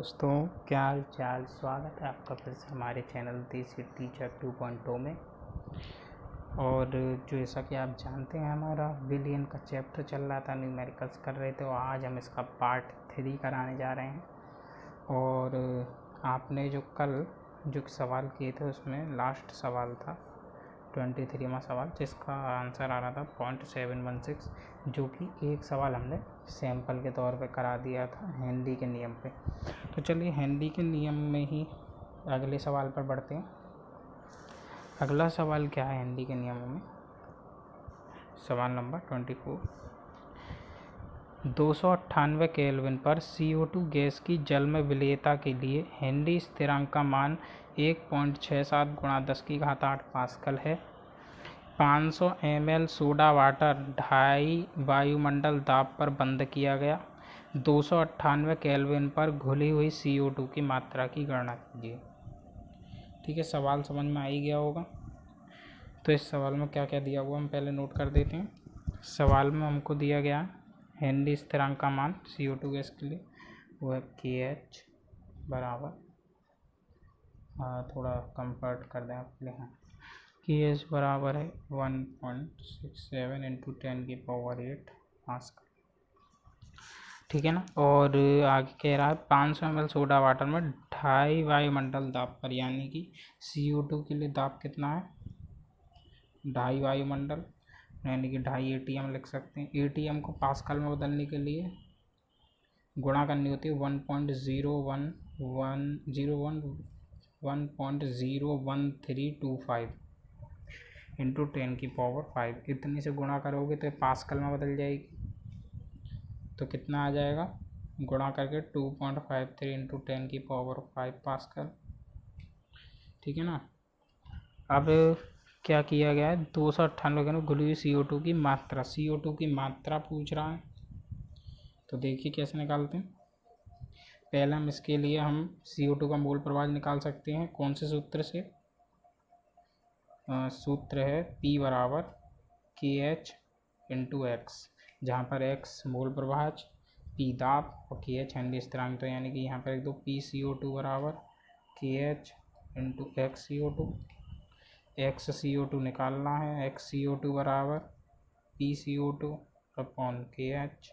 दोस्तों, क्या हाल चाल। स्वागत है आपका फिर से हमारे चैनल देसी टीचर 2.0 में। और जैसा कि आप जानते हैं, हमारा बिलियन का चैप्टर चल रहा था, न्यूमेरिकल्स कर रहे थे, और आज हम इसका पार्ट 3 कराने जा रहे हैं। और आपने जो कल सवाल किए थे उसमें लास्ट सवाल था 23वां सवाल, जिसका आंसर आ रहा था 0.716, जो कि एक सवाल हमने सैंपल के तौर पे करा दिया था हेनरी के नियम पे। तो चलिए हेनरी के नियम में ही अगले सवाल पर बढ़ते हैं। अगला सवाल क्या है हेनरी के नियमों में? सवाल नंबर 24। 298 केल्विन पर CO2 गैस की जल में विलेयता के लिए हेनरी स्थिरांक का मान 1.67 × 10⁸ पास्कल है। 500 ml सोडा वाटर 2.5 वायुमंडल दाब पर बंद किया गया। 298 केल्विन पर घुली हुई CO2 की मात्रा की गणना कीजिए। ठीक है, सवाल समझ में आ ही गया होगा। तो इस सवाल में क्या क्या दिया हुआ हम पहले नोट कर देते हैं। सवाल में हमको दिया गया हेनरी स्थिरांक का मान CO2 गैस के लिए, वो है KH बराबर, थोड़ा कंफर्ट कर दें आपके लिए, हाँ, KH बराबर है 1.67 × 10⁸ पास्कल। ठीक है ना। और आगे कह रहा है 500 ml सोडा वाटर में 2.5 वायुमंडल दाब पर, यानी कि CO2 के लिए दाब कितना है? 2.5 वायुमंडल, यानी कि 2.5 ATM लिख सकते हैं। ATM को पास्कल में बदलने के लिए गुणा करनी होती है 1.01325 × 10⁵ इतनी से गुणा करोगे तो पास्कल में बदल जाएगी। तो कितना आ जाएगा? गुणा करके 2.53 × 10⁵ पास्कल। ठीक है ना। अब क्या किया गया है? 298 में घुली हुई CO2 की मात्रा, CO2 की मात्रा पूछ रहा है। तो देखिए कैसे निकालते हैं। पहले हम इसके लिए CO2 का मोल प्रभाव निकाल सकते हैं। कौन से सूत्र से? सूत्र है P बराबर KH × X, जहाँ पर X मोल प्रभाव, P दाब और KH हेनरी स्थिरांक। तो यानी कि यहाँ पर एक दो PCO2 बराबर KH × XCO2, XCO2 निकालना है। XCO2 बराबर PCO2 अपॉन KH।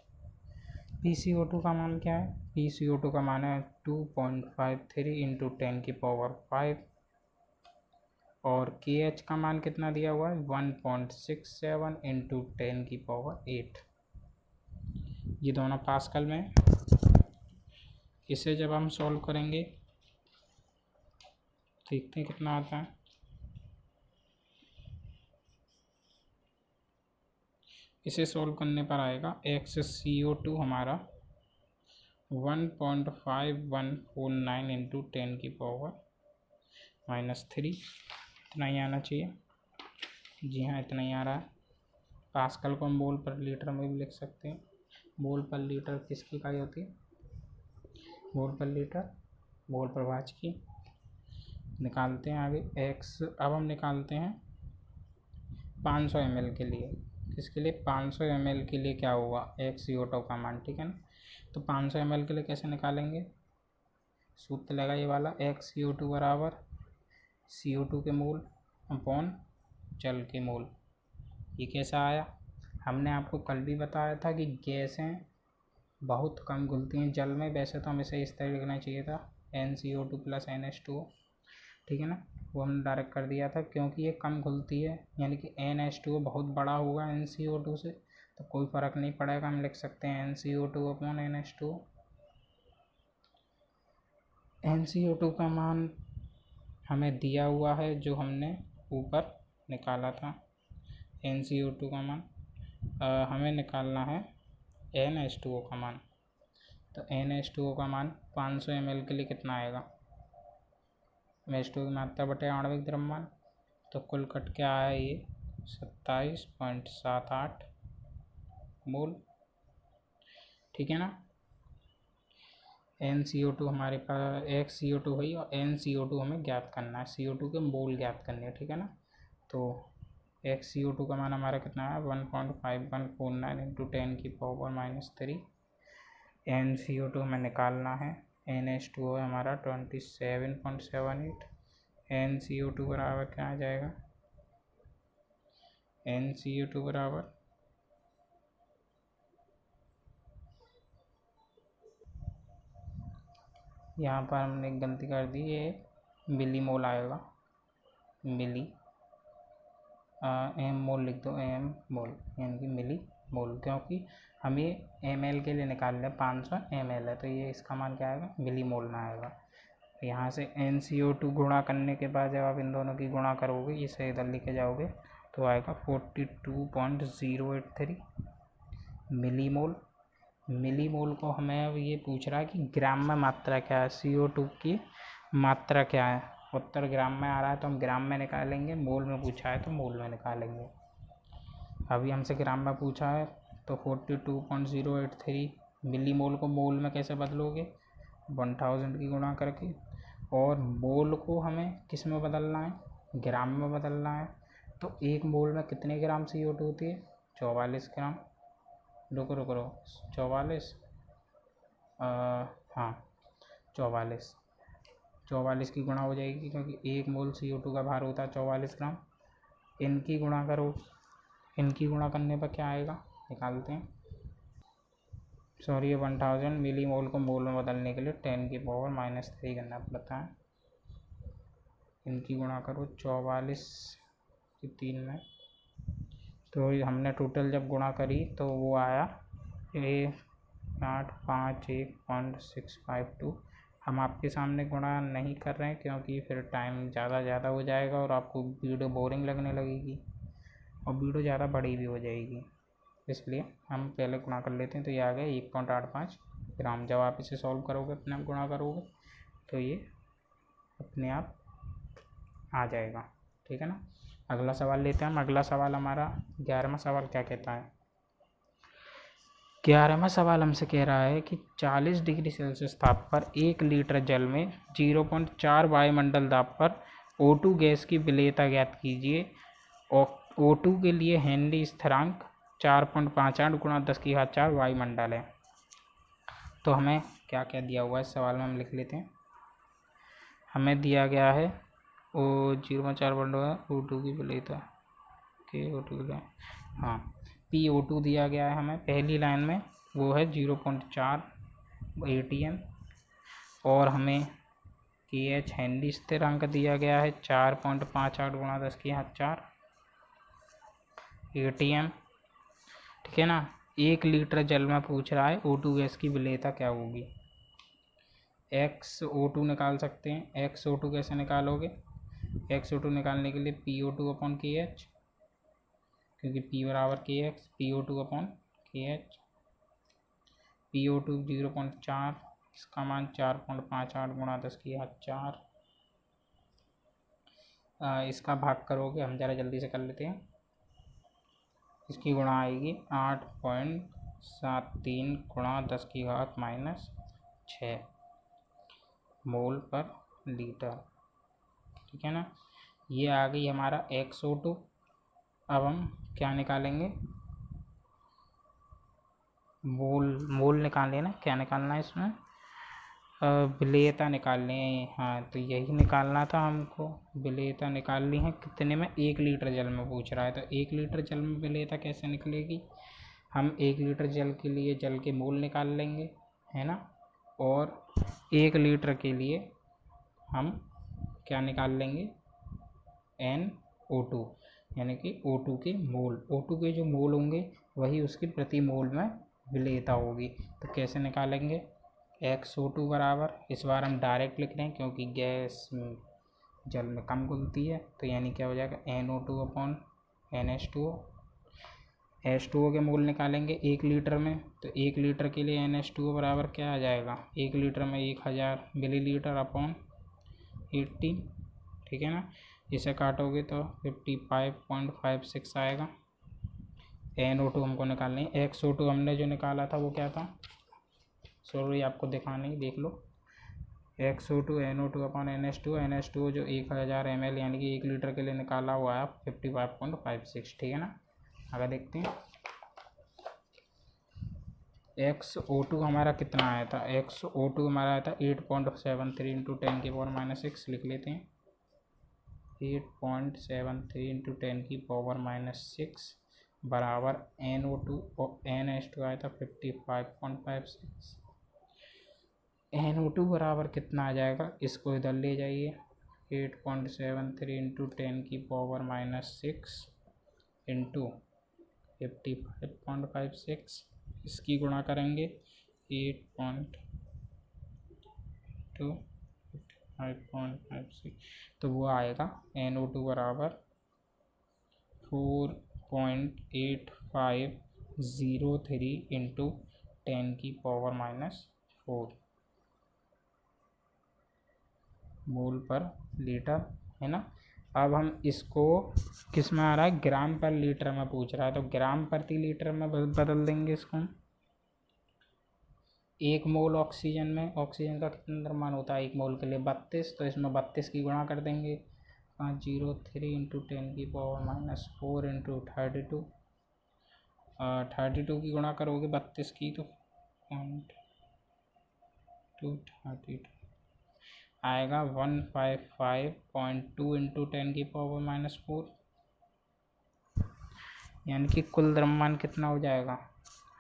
PCO2 का मान क्या है? PCO2 का मान है 2.53 × 10⁵ और KH का मान कितना दिया हुआ है? 1.67 × 10⁸। ये दोनों पास्कल में। इसे जब हम सॉल्व करेंगे देखते हैं कितना आता है। इसे सॉल्व करने पर आएगा XCO2 हमारा 1.5149 × 10⁻³ इतना ही आना चाहिए। जी हाँ, इतना ही आ रहा है। पास्कल को हम मोल पर लीटर में भी लिख सकते हैं। मोल पर लीटर किसकी इकाई होती है? मोल पर लीटर मोल प्रभाज की। निकालते हैं आगे X। अब हम निकालते हैं 500 ml के लिए। किसके लिए? 500 ml के लिए क्या हुआ? XCO2 का मान। ठीक है ना। तो 500 ml के लिए कैसे निकालेंगे? सूत्र लगा ये वाला, XCO2 बराबर CO2 के मोल अपॉन जल के मोल। ये कैसा आया? हमने आपको कल भी बताया था कि गैसें बहुत कम घुलती हैं जल में। वैसे तो हमें इसे इस तरह लिखना चाहिए था NCO2 + NH2O। ठीक है ना। वो हमने डायरेक्ट कर दिया था क्योंकि ये कम घुलती है, यानी कि NH2O बहुत बड़ा होगा NCO2 से, तो कोई फ़र्क नहीं पड़ेगा। हम लिख सकते हैं NCO2 अपॉन NH2O। NCO2 का मान हमें दिया हुआ है, जो हमने ऊपर निकाला था। NCO2 का मान हमें निकालना है NH2O का मान। तो NH2O का मान 500 ml के लिए कितना आएगा? NH2O की मात्रा बटे आणविक द्रव्यमान, तो कुल कट के आया ये 27.78 मोल। ठीक है ना। NCO2 हमारे पास XCO2 हुई और NCO2 हमें ज्ञात करना है, CO2 के मोल ज्ञात करने हैं। ठीक है ना। तो XCO2 का मान हमारा कितना है? 1.5149 × 10⁻³ NCO2 हमें निकालना है। NH2O है हमारा 27.78। NCO2 बराबर क्या आ जाएगा, NCO2 बराबर यहाँ पर हमने एक गलती कर दी, ये मिली मोल आएगा, मिली एम मोल लिख दो, एम मोल यानी कि मिली मोल, क्योंकि हम ये ml के लिए निकाल रहे हैं, 500 ml है तो ये इसका मान क्या आएगा, मिली मोल में आएगा। यहाँ से NCO2 गुणा करने के बाद जब आप इन दोनों की गुणा करोगे, इसे इधर लेके जाओगे तो आएगा 42.083 मिली मोल। मिली मोल को हमें अब ये पूछ रहा है कि ग्राम में मात्रा क्या है, CO2 की मात्रा क्या है। उत्तर ग्राम में आ रहा है तो हम ग्राम में निकालेंगे, मोल में पूछा है तो मोल में निकालेंगे। अभी हमसे ग्राम में पूछा है तो 42.083 मिली मोल को मोल में कैसे बदलोगे, 1000 की गुणा करके, और मोल को हमें किस में बदलना है, ग्राम में बदलना है। तो एक मोल में कितने ग्राम CO2 होती है, 44 ग्राम। रुको 44, हाँ 44 की गुणा हो जाएगी, क्योंकि एक मोल CO2 का भार होता है 44 ग्राम। इनकी गुणा करो, इनकी गुणा करने पर क्या आएगा, निकालते हैं। सॉरी, ये 1000 मिली मोल को मोल में बदलने के लिए 10⁻³ करना पड़ता है। इनकी गुणा करो 44 की 3 में, तो हमने टोटल जब गुणा करी तो वो आया 851.652। हम आपके सामने गुणा नहीं कर रहे हैं क्योंकि फिर टाइम ज़्यादा हो जाएगा और आपको वीडियो बोरिंग लगने लगेगी और वीडियो ज़्यादा बड़ी भी हो जाएगी, इसलिए हम पहले गुणा कर लेते हैं। तो ये आ गया 1.85 ग्राम। जब आप इसे सॉल्व करोगे, अपने आप गुणा करोगे तो ये अपने आप आ जाएगा, ठीक है ना। अगला सवाल लेते हैं हम। अगला सवाल हमारा 11वां सवाल क्या कहता है, 11वां सवाल हमसे कह रहा है कि 40 डिग्री सेल्सियस ताप पर 1 लीटर जल में 0.4 वायुमंडल दाब पर O2 गैस की विलेयता ज्ञात कीजिए। और O2 के लिए हेनरी स्थिरांक 4.58 गुणा 10⁴ वायुमंडल है। तो हमें क्या क्या दिया हुआ है इस सवाल में हम लिख लेते हैं। हमें दिया गया है ओ 0.4 बंडो है O2 की विलेयता के O2 के लिए, हाँ PO2 दिया गया है हमें पहली लाइन में, वो है 0.4 ATM, और हमें KH हेनरी स्थिरांक दिया गया है 4.58 गुणा 10⁴ ATM, ठीक है ना। 1 लीटर जल में पूछ रहा है O2 गैस की विलेयता क्या होगी। XO2 निकाल सकते हैं। XO2 कैसे निकालोगे, XO2 निकालने के लिए PO2/KH, क्योंकि P बराबर KX, PO2/KH। PO2 0.4, इसका मान 4.58 गुणा 10⁴। इसका भाग करोगे, हम ज़रा जल्दी से कर लेते हैं। इसकी गुणा आएगी 8.73 गुणा 10⁻⁻6 मोल पर लीटर, ठीक है ना। ये आ गई हमारा XO2। अब हम क्या निकालेंगे, मोल निकाल लेना। क्या निकालना है इसमें, विलेयता निकालनी है। हाँ, तो यही निकालना था हमको, विलेयता निकालनी है। कितने में, 1 लीटर जल में पूछ रहा है, तो 1 लीटर जल में विलेयता कैसे निकलेगी। हम 1 लीटर जल के लिए जल के मोल निकाल लेंगे, है ना, और 1 लीटर के लिए हम क्या निकाल लेंगे, NO2 यानी कि O2 के मोल। O2 के जो मोल होंगे वही उसकी प्रति मोल में विलेयता होगी। तो कैसे निकालेंगे, XO2 बराबर, इस बार हम डायरेक्ट लिख रहे हैं क्योंकि गैस जल में कम घुलती है, तो यानी क्या हो जाएगा NO2/NH2O। H2O के मोल निकालेंगे 1 लीटर में, तो 1 लीटर के लिए NH2O बराबर क्या आ जाएगा, 1 लीटर में 1000 मिलीलीटर/80, ठीक है ना। इसे काटोगे तो 55.56 आएगा। NO2 हमको निकालनी है। XO2 हमने जो निकाला था वो क्या था, सॉरी आपको दिखाने ही, देख लो। XO2 NO2/NH2, NH2O जो 1000 ml यानी कि 1 लीटर के लिए निकाला हुआ है 55.56, ठीक है ना। आगे देखते हैं। XO2 हमारा कितना आया था, XO2 हमारा आया था 8.73 इंटू 10⁻6, लिख लेते हैं 8.73 इंटू 10⁻6 बराबर NO2 और NH2 आया था 55.56। NO2 बराबर कितना आ जाएगा, इसको इधर ले जाइए 8.73 इंटू 10⁻6 इंटू 55.56, इसकी गुणा करेंगे 8.55.56 तो वो आएगा NO2 बराबर 4.8503 इंटू 10⁻4 मोल पर लीटर, है ना। अब हम इसको किस में आ रहा है, ग्राम पर लीटर में पूछ रहा है, तो ग्राम प्रति लीटर में बदल देंगे इसको। 1 मोल ऑक्सीजन में, ऑक्सीजन का कितना द्रव्यमान होता है 1 मोल के लिए 32, तो इसमें 32 की गुणा कर देंगे 503 इंटू 10⁻4 इंटू 32, 32 की गुणा करोगे 32 की तो 0.232 आएगा 155.2 इंटू 10⁻4, यानी कि कुल द्रव्यमान कितना हो जाएगा।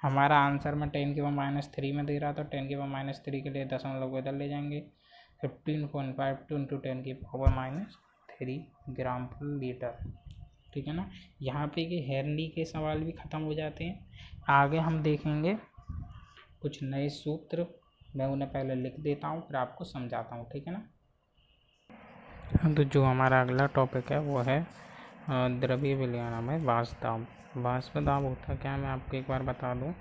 हमारा आंसर में 10⁻³ में दे रहा, तो 10⁻³ के लिए दशमलव इधर ले जाएंगे 15.52 इंटू 10⁻³ ग्राम पर लीटर, ठीक है ना। यहाँ पे ये हेनरी के सवाल भी ख़त्म हो जाते हैं। आगे हम देखेंगे कुछ नए सूत्र, मैं उन्हें पहले लिख देता हूँ फिर आपको समझाता हूँ, ठीक है ना। तो जो हमारा अगला टॉपिक है वो है द्रव्य विलयन में वाष्प दाब। वाष्प दाब होता क्या है मैं आपको एक बार बता दूं।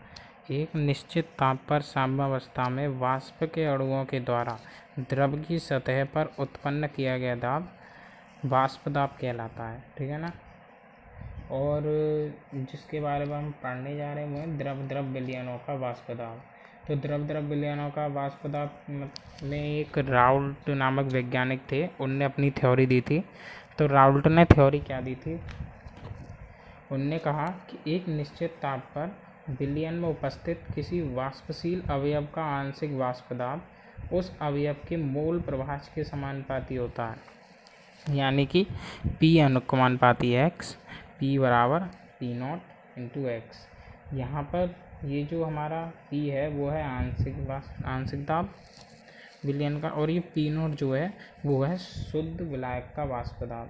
एक निश्चित ताप पर साम्यावस्था में वाष्प के अणुओं के द्वारा द्रव की सतह पर उत्पन्न किया गया दाब वाष्प दाब कहलाता है, ठीक है ना। और जिसके बारे में हम पढ़ने जा रहे हैं द्रव विलयनों का वाष्प दाब। तो द्रव विलयनों का वाष्प दाब में एक राउल्ट नामक वैज्ञानिक थे, उनने अपनी थ्योरी दी थी। तो राउल्ट ने थ्योरी क्या दी थी, उनने कहा कि एक निश्चित ताप पर विलयन में उपस्थित किसी वाष्पशील अवयव का आंशिक वाष्प दाब उस अवयव के मोल प्रभाज के समानुपाती होता है, यानी कि P अनुकमानुपाती x, P बराबर P0 इंटू x। यहाँ पर ये जो हमारा P है वो है आंशिक दाब विलयन का, और ये P0 जो है वो है शुद्ध विलायक का वाष्प दाब।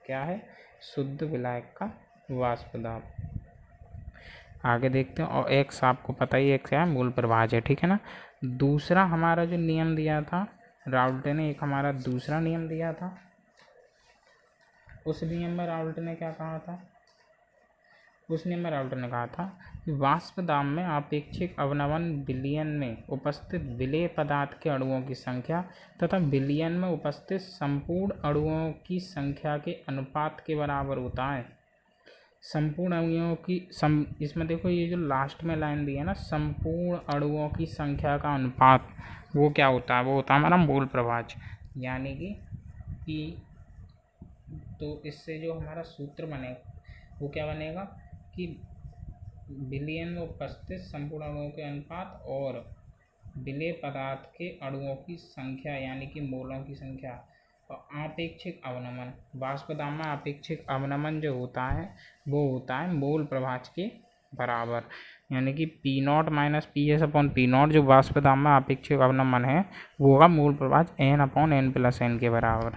क्या है, शुद्ध विलायक का वाष्प दाब। आगे देखते हैं। और x आपको पता ही x क्या है, मूल प्रभाज है, ठीक है ना। दूसरा हमारा जो नियम दिया था राउल्ट ने, एक हमारा दूसरा नियम दिया था, उस नियम में राउल्ट ने क्या कहा था, उस नियम में राउल्ट ने कहा था कि वाष्प दाब में आपेक्षिक अवनमन विलयन में उपस्थित विलेय पदार्थ के अणुओं की संख्या तथा विलयन में उपस्थित संपूर्ण अणुओं की संख्या के अनुपात के बराबर होता है। संपूर्ण अणुओं की इसमें देखो ये जो लास्ट में लाइन दी है ना, संपूर्ण अणुओं की संख्या का अनुपात, वो क्या होता है, वो होता है हमारा मूल प्रभाज, यानी कि तो इससे जो हमारा सूत्र बनेगा वो क्या बनेगा कि विलयन में उपस्थित संपूर्ण अणुओं के अनुपात और विलेय पदार्थ के अणुओं की संख्या यानी कि मोलों की संख्या और आपेक्षिक अवनमन। वाष्प दाब में आपेक्षिक अवनमन जो होता है वो होता है मोल प्रभाज के बराबर, यानी कि P0 माइनस PS/P0 जो वाष्प दाब में आपेक्षिक अवनमन है वो होगा मूल प्रभाज N/N+N के बराबर,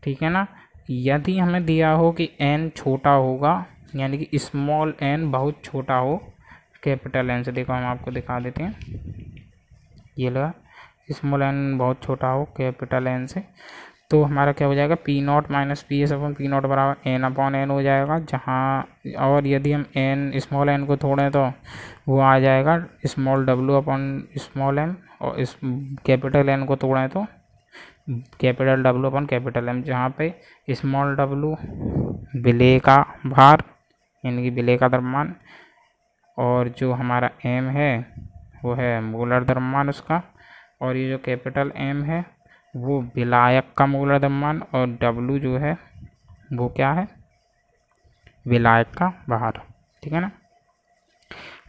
ठीक है ना। यदि हमें दिया हो कि n छोटा होगा, यानी कि स्मॉल n बहुत छोटा हो कैपिटल n से, देखो हम आपको दिखा देते हैं, ये लगा स्मॉल n बहुत छोटा हो कैपिटल n से, तो हमारा क्या हो जाएगा P0 माइनस PS/P0 बराबर N/N हो जाएगा। जहाँ और यदि हम n स्मॉल n को तोड़ें तो वो आ जाएगा स्मॉल W/स्मॉल m, और इस कैपिटल n को तोड़ें तो कैपिटल W/कैपिटल M, जहाँ पे स्मॉल w विलेय का भार यानी कि विलेय का द्रव्यमान, और जो हमारा m है वो है मोलर द्रव्यमान उसका, और ये जो कैपिटल M है वो विलायक का मोलर द्रव्यमान, और W जो है वो क्या है, विलायक का भार, ठीक है ना।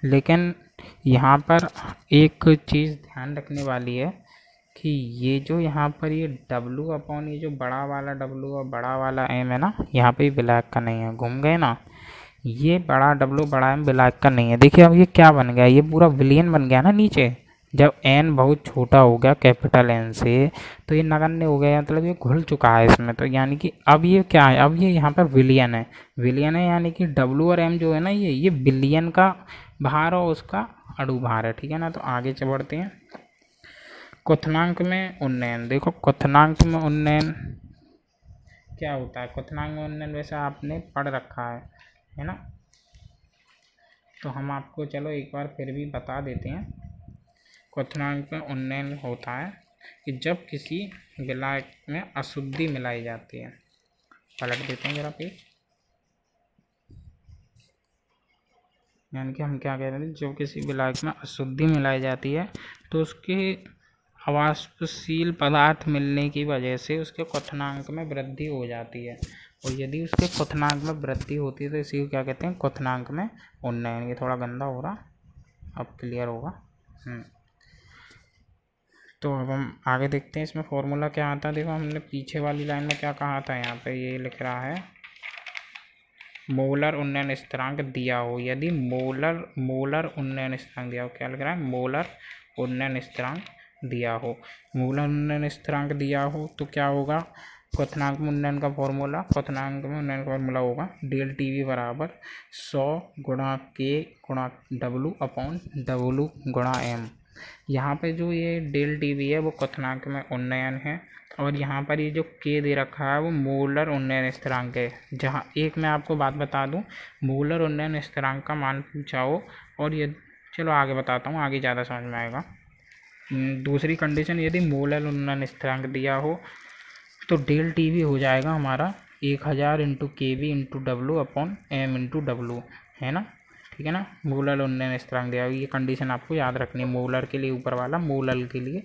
लेकिन यहाँ पर एक चीज़ ध्यान रखने वाली है कि ये जो यहाँ पर ये W अपॉन ये जो बड़ा वाला W और बड़ा वाला M है ना, यहाँ पे ब्लैक का नहीं है, घूम गए ना। ये बड़ा W बड़ा M ब्लैक का नहीं है। देखिए अब ये क्या बन गया, ये पूरा विलियन बन गया ना नीचे। जब n बहुत छोटा हो गया कैपिटल N से, तो ये नगण्य हो गया, मतलब ये घुल चुका है इसमें। तो यानी कि अब ये क्या है, अब ये यहाँ पर विलियन है। विलियन है यानी कि W और M जो है ना, ये बिलियन का भार और उसका अणु भार है, ठीक है ना। तो आगे बढ़ते हैं। क्वथनांक में उन्नयन। देखो क्वथनांक में उन्नयन क्या होता है। क्वथनांक में उन्नयन वैसे आपने पढ़ रखा है ना। तो हम आपको चलो एक बार फिर भी बता देते हैं। क्वथनांक में उन्नयन होता है कि जब किसी विलायक में अशुद्धि मिलाई जाती है। पलट देते हैं जरा पेज। यानी कि हम क्या कह रहे थे, जब किसी विलायक में अशुद्धि मिलाई जाती है तो उसके अवाष्पशील पदार्थ मिलने की वजह से उसके क्वथनांक में वृद्धि हो जाती है। और यदि उसके क्वथनांक में वृद्धि होती है तो इसी को क्या कहते हैं, क्वथनांक में उन्नयन। ये थोड़ा गंदा हो रहा, अब क्लियर होगा। तो अब हम आगे देखते हैं इसमें फॉर्मूला क्या आता है। देखो हमने पीछे वाली लाइन में क्या कहा था, यहाँ पे ये लिख रहा है मोलर उन्नयन स्थिरांक दिया हो। यदि मोलर उन्नयन स्थिरांक दिया हो, क्या लिख रहा है, मोलर उन्नयन स्थिरांक दिया हो। मोलर उन्नयन स्थिरांक दिया हो तो क्या होगा, क्वथनांक में उन्नयन का फॉर्मूला, क्वथनांक में उन्नयन का फॉर्मूला होगा डेल टी वी बराबर 100 गुणा के गुणा W अपॉन W गुणा M। यहाँ पे जो ये डेल टी वी है वो क्वथनांक में उन्नयन है, और यहाँ पर ये जो के दे रखा है वो मोलर उन्नयन स्थिरांक है। जहाँ एक मैं आपको बात बता दूँ, मोलर उन्नयन स्थिरांक का मान पूछा हो, और ये चलो आगे बताता हूँ, आगे ज़्यादा समझ में आएगा। दूसरी कंडीशन, यदि मोलर उन्नयन स्थिरांक दिया हो तो डेल टी वी हो जाएगा हमारा 1000 into K V into W upon M into W, है ना, ठीक है ना। मोलर उन्नयन स्थिरांक दिया हो, ये कंडीशन आपको याद रखनी है। मोलर के लिए ऊपर वाला, मोलर के लिए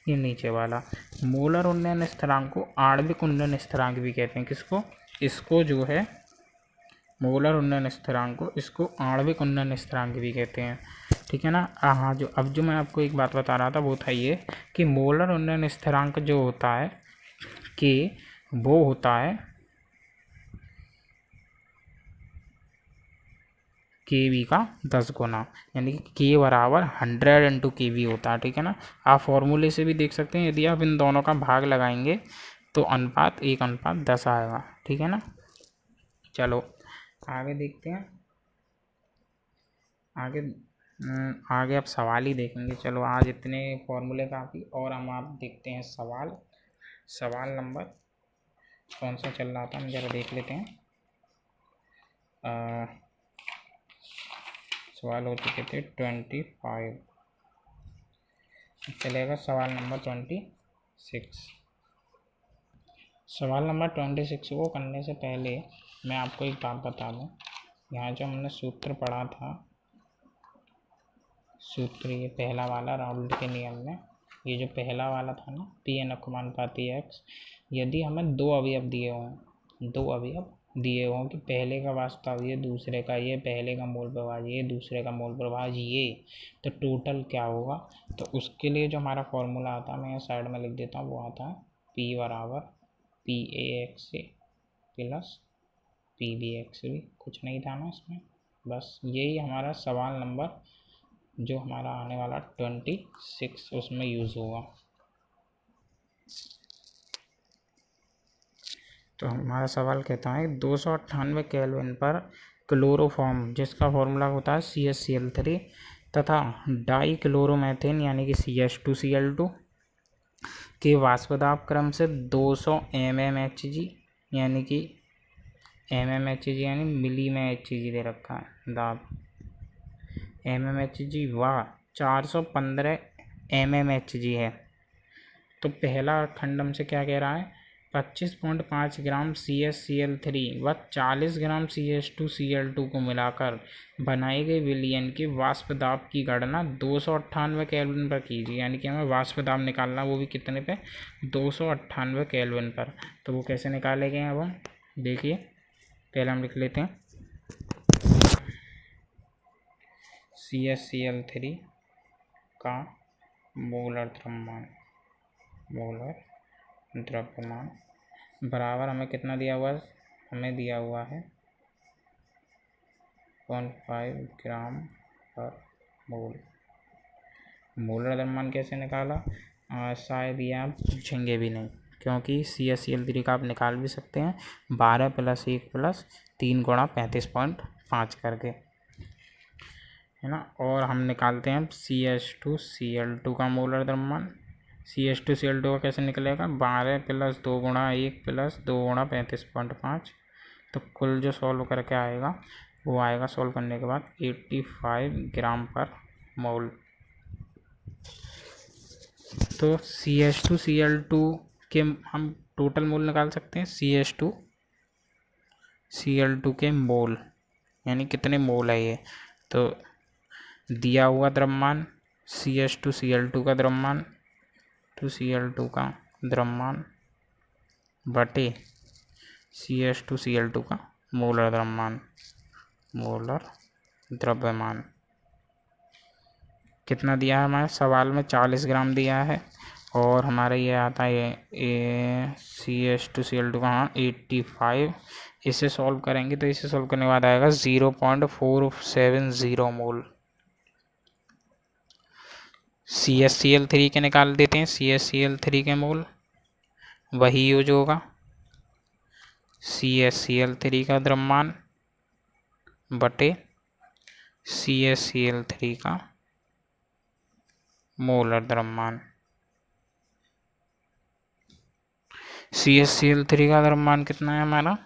ये नीचे वाला। मोलर उन्नयन स्थिरांक को आणविक उन्नयन स्थिरांक भी कहते हैं। किसको, इसको जो है मोलर उन्नयन स्थिरांक को, इसको आणविक उन्नयन स्थिरांक भी कहते हैं, ठीक है ना। हाँ, जो अब जो मैं आपको एक बात बता रहा था वो था ये कि मोलर उन्नयन स्थिरांक जो होता है कि वो होता है के वी का 10 गुना, यानी कि के बराबर 100 इंटू के वी होता है, ठीक है ना। आप फॉर्मूले से भी देख सकते हैं, यदि आप इन दोनों का भाग लगाएंगे तो अनुपात 1:10 आएगा, ठीक है ना। चलो आगे देखते हैं। आगे आप सवाल ही देखेंगे। चलो आज इतने फॉर्मूले काफ़ी, और हम आप देखते हैं सवाल नंबर कौन सा चल रहा था, हम ज़रा देख लेते हैं। सवाल हो चुके थे 25, चलेगा सवाल नंबर 26। सवाल नंबर 26 को करने से पहले मैं आपको एक बात बता दूं। यहाँ जो हमने सूत्र पढ़ा था, सूत्र ये पहला वाला राउल्ट के नियम में, ये जो पहला वाला था ना, पी एन अनुपाती एक्स, यदि हमें दो अवयव दिए हों कि पहले का वास्तव ये, दूसरे का ये, पहले का मोल प्रभाज ये, दूसरे का मोल प्रभाज ये, तो टोटल क्या होगा। तो उसके लिए जो हमारा फॉर्मूला आता है, मैं यहाँ साइड में लिख देता हूँ, वो आता है P बराबर P A X A plus P B X B. कुछ नहीं था ना इसमें, बस यही हमारा सवाल नंबर जो हमारा आने वाला 26 उसमें यूज़ होगा। तो हमारा सवाल कहता है 298 केल्विन पर क्लोरोफॉर्म, जिसका फॉर्मूला होता है CaCl3 तथा डाई क्लोरोमेथेन यानी कि CH2Cl2 के वाष्पदाब क्रम से 200 mmHg, यानी कि mmHg यानी मिली में Hg दे रखा है दाब, mmHg व 415 mmHg है। तो पहला खंड हमसे क्या कह रहा है, 25.5 ग्राम CaCl3 व 40 ग्राम CH2Cl2 को मिलाकर बनाई गई विलयन की वाष्प दाब की गणना 298 केल्विन पर कीजिए। यानी कि हमें वाष्प दाब निकालना, वो भी कितने पे, 298 केल्विन पर। तो वो कैसे निकालेंगे अब हम देखिए, पहले हम लिख लेते हैं CaCl3 का मोलर द्रव्यमान बराबर हमें कितना दिया हुआ है, हमें दिया हुआ है 0.5 ग्राम पर मोल। मोलर द्रव्यमान कैसे निकाला, शायद ये आप पूछेंगे भी नहीं, क्योंकि CaCl3 का आप निकाल भी सकते हैं 12 + 1 + 3 × 35.5 करके, है ना। और हम निकालते हैं CH2Cl2 का मोलर द्रव्यमान। CH2Cl2 का कैसे निकलेगा, 12 + 2 × 1 + 2 × 35.5। तो कुल जो सॉल्व करके आएगा वो आएगा, सॉल्व करने के बाद 85 ग्राम पर मोल। तो CH2Cl2 के हम टोटल मोल निकाल सकते हैं, CH2Cl2 के मोल यानी कितने मोल है ये। तो दिया हुआ द्रव्यमान CH2Cl2 का द्रव्यमान, तो Cl2 का द्रव्यमान बटे CH2Cl2 का मोलर द्रव्यमान कितना दिया है हमारे सवाल में, 40 ग्राम दिया है। और हमारा ये आता है CH2Cl2 का 85। इसे सॉल्व करेंगे तो इसे सॉल्व करने के बाद आएगा 0.470 मोल। CaCl3 के निकाल देते हैं, CaCl3 के मोल वही यूज होगा, CaCl3 का द्रव्यमान बटे CaCl3 का मोलर द्रव्यमान। CaCl3 का द्रव्यमान कितना है हमारा,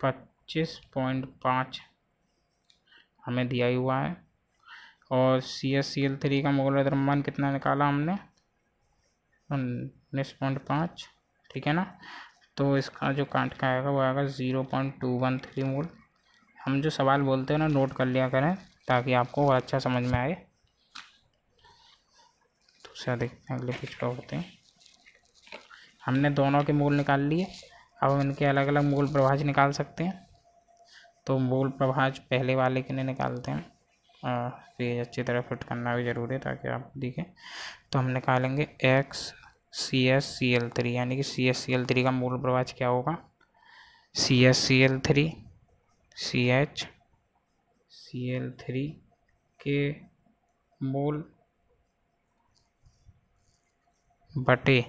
25.5 हमें दिया हुआ है। और CaCl3 का मोलर द्रव्यमान कितना निकाला हमने, 19.5, ठीक है ना। तो इसका जो काट का आएगा वो आएगा 0.213 मोल। हम जो सवाल बोलते हैं ना नोट कर लिया करें ताकि आपको और अच्छा समझ में आए। दूसरा देखते हैं, अगले पेज पर होते हैं। हमने दोनों के मोल निकाल लिए, अब हम इनके अलग अलग मोल प्रभाज निकाल सकते हैं। तो मोल प्रभाज पहले वाले के लिए निकालते हैं, पेज अच्छी तरह फिट करना भी ज़रूरी है ताकि आप दिखें। तो हम निकालेंगे CaCl3 यानी कि CaCl3 का मोल प्रभाज क्या होगा, CaCl3 CaCl3 के मोल बटे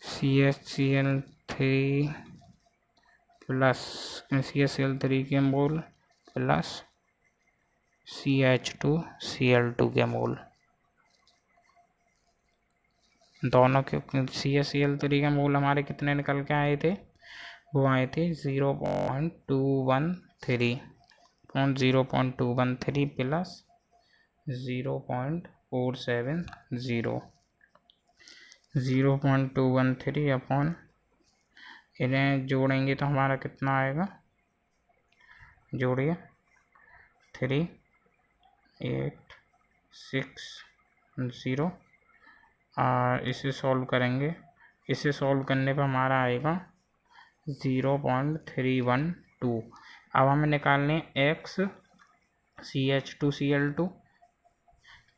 CaCl3 प्लस CaCl3 के मोल प्लस CH2Cl2 के मोल। दोनों के CaCl3 के मोल हमारे कितने निकल के आए थे, वो आए थे 0.213 प्लस 0.470 0.213 अपॉन, इन्हें जोड़ेंगे तो हमारा कितना आएगा, जोड़िए 3860। और इसे सॉल्व करेंगे, इसे सॉल्व करने पर हमारा आएगा 0.312। अब हमें निकालने x CH2Cl2।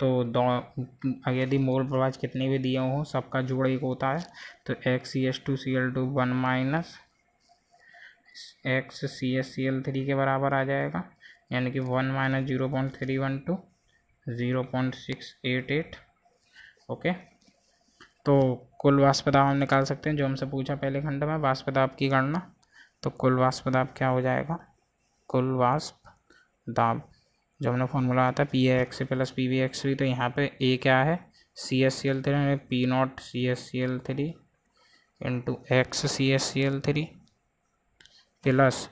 तो यदि मोल प्रभाज कितने भी दिए हों सबका जोड़ एक होता है, तो x CH2Cl2 1 minus x CaCl3 के बराबर आ जाएगा, यानी कि 1 माइनस 0.312 0.688। ओके, तो कुल वाष्प दाब हम निकाल सकते हैं जो हमसे पूछा पहले खंड में, वाष्प दाब की गणना। तो कुल वाष्प दाब क्या हो जाएगा, कुल वाष्प दाब जो हमने फॉर्मूला आता है PaX प्लस PbX3। तो यहाँ पे A क्या है, CaCl3 P0 CaCl3 into x CaCl3 plus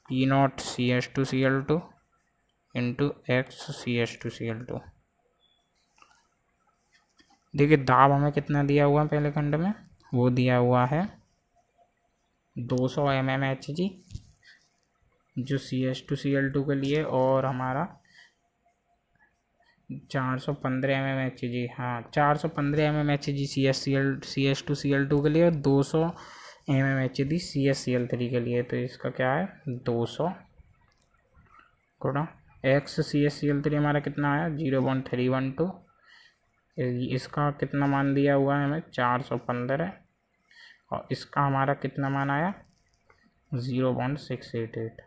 P0 CH2Cl2 into x CH2Cl2। देखिए दाब हमें कितना दिया हुआ है पहले खंड में, वो दिया हुआ है 200 mmHg जो CH2Cl2 के लिए, और हमारा 415 mmHg, हाँ 415 mmHg CH2Cl2 के लिए और 200 mmHg CaCl3 के लिए। तो इसका क्या है 200 गुणा XCSCl3 हमारा कितना आया 0.312। इसका कितना मान दिया हुआ है हमें 415, और इसका हमारा कितना मान आया 0.688।